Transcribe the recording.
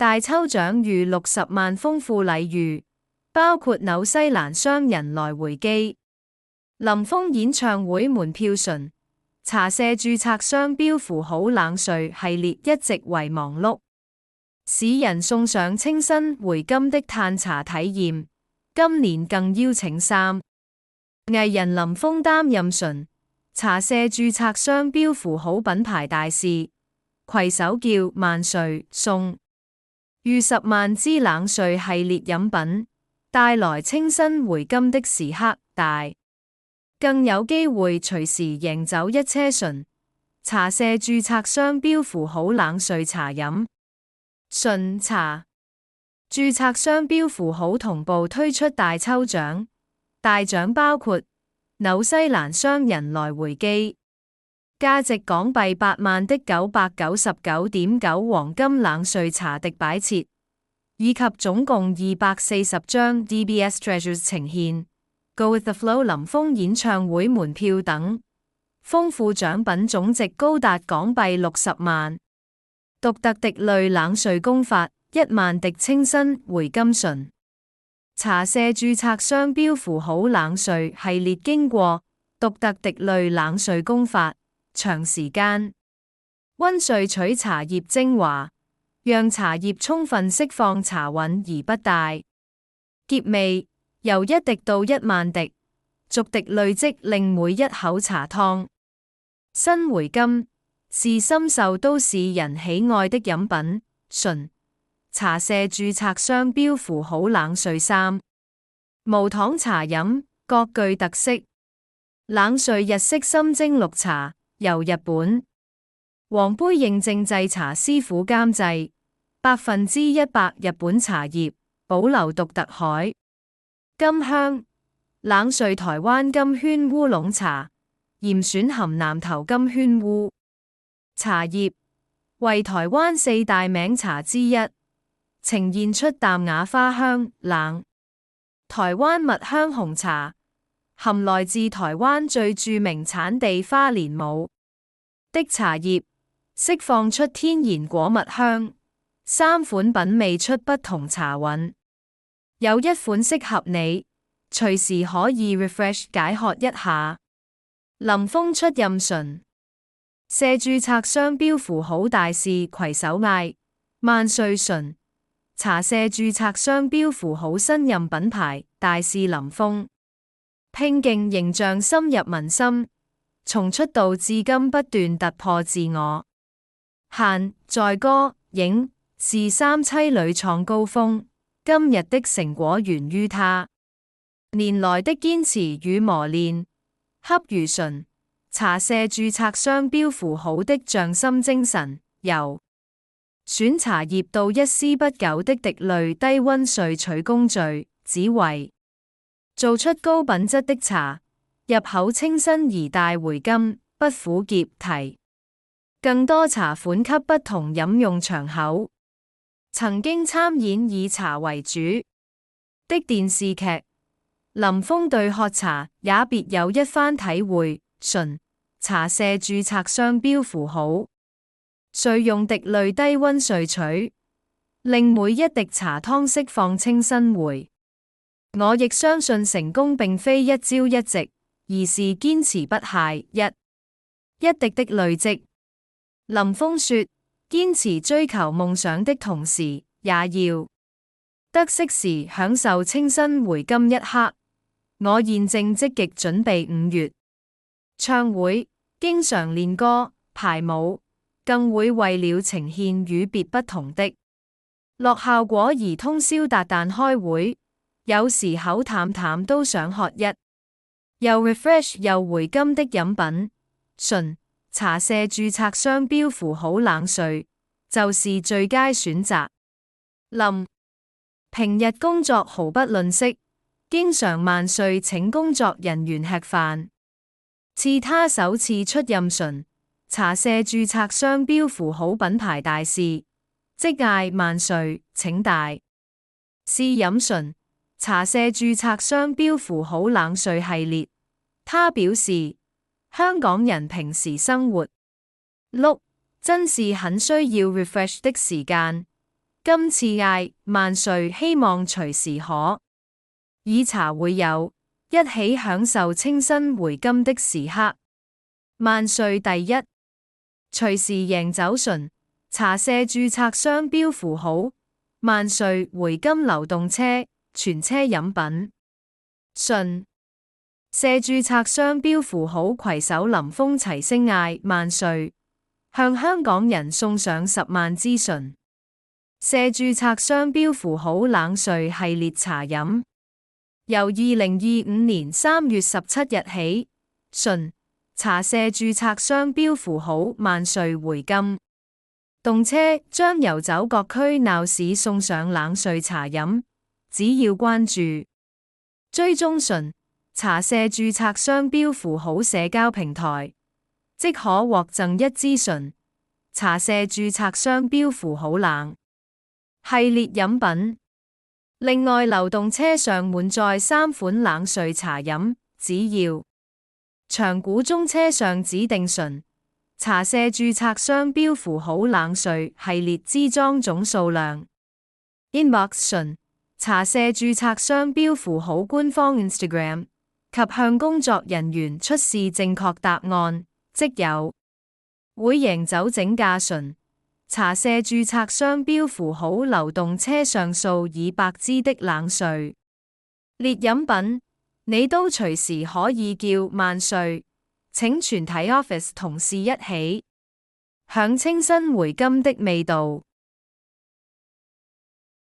大抽獎逾60萬豐富禮遇，包括紐西蘭雙人來回機。林峰演唱會門票純茶社註冊商標符號冷萃系列一直為忙碌，使人送上清新回甘的嘆茶體驗。今年更邀請3藝人林峰擔任純茶社註冊商標符號品牌大使，攜手叫萬歲送逾10萬支冷萃系列飲品，帶來清新回甘的時刻。更有機會隨時贏走一車純茶社註冊商標符號冷萃茶飲。純茶註冊商標符號同步推出大抽獎，大獎包括紐西蘭雙人來回機、價值港幣8萬的999.9黃金冷萃茶滴擺設，以及總共240張 DBS Treasures 呈現Go with the Flow 林峰演唱會門票等，豐富獎品總值高達港幣60萬。獨特滴淚冷萃工法，1萬滴清新回甘純茶社註冊商標符號冷萃系列，經過獨特滴淚冷萃工法，長時間溫萃取茶葉精華，讓茶葉充分釋放茶韻而不帶澀味。由1滴到1萬滴，逐滴累積，令每一口茶湯新回甘，是深受都市人喜愛的飲品。純茶社註冊商標符號冷萃3無糖茶飲，各具特色。冷萃日式深蒸綠茶，由日本皇杯認證製茶師傅監製，100%日本茶葉，保留獨特海金香。冷萃台灣金萱烏龍茶，嚴選含南投金萱烏茶葉，為台灣4大名茶之一，呈現出淡雅花香。冷台灣蜜香紅茶，含來自台灣最著名產地花蓮霧的茶葉，釋放出天然果蜜香。3款品味出不同茶韻，有一款適合你隨時可以 refresh 解渴一下。林峰出任純社註冊商標符號大使，攜手嗌萬歲純茶社註冊商標符號新任品牌大使林峰，拼勁形象深入民心，從出道至今不斷突破自我，限在歌影視3棲屢創高峰。今日的成果源於他年來的堅持與磨練，恰如純茶社註冊商標符號的匠心精神，由選茶葉到一絲不苟的滴淚低溫萃取工序，只為做出高品質的茶，入口清新而帶回甘，不苦澀提更多茶款給不同飲用場口。曾經參演以茶為主的電視劇，林峰對喝茶也別有一番體會。純茶社註冊商標符號，遂用滴淚低溫萃取，令每一滴茶湯釋放清新回。我亦相信成功並非一朝一夕，而是堅持不懈，一滴的累積。林峰說，堅持追求夢想的同時，也要得適時享受清新回甘一刻。我現正積極準備5月唱會，經常練歌排舞，更會為了呈現與別不同的樂效果而通宵達旦開會。有時口淡淡都想喝一又 refresh 又回甘的飲品。純茶社註冊商標符號冷萃就是最佳選擇。林平日工作毫不吝嗇，經常萬歲請工作人員吃飯。次他首次出任純茶社註冊商標符號品牌大使，即嗌萬歲請大使飲純茶社註冊商標符號冷萃系列。他表示，香港人平時生活碌真是很需要 refresh 的時間，今次嗌萬歲，希望隨時可以茶會友，一起享受清新回甘的時刻。萬歲第一，隨時贏酒醇，茶社註冊商標符號，萬歲回甘流動車，全車飲品。醇社註冊商標符號攜手林峰齊聲嗌萬歲，向香港人送上10萬支醇。社註冊商標符號冷萃系列茶飲，由2025年3月17日起，醇茶社註冊商標符號萬歲回甘動車將遊走各區鬧市送上冷萃茶飲，只要關注追蹤醇茶社註冊商標符號社交平台，即可獲贈1支醇茶社註冊商標符號冷系列飲品。另外，流動車上滿載3款冷萃茶飲，只要長古中車上指定醇茶社註冊商標符號冷萃系列支裝總數量 inbox 醇茶社註冊商標符號官方 Instagram 及向工作人員出示正確答案，即有會贏酒整價醇茶社註冊商標符號流動車上數以百支的冷萃烈飲品，你都隨時可以叫萬歲，請全體 office 同事一起享清新回甘的味道。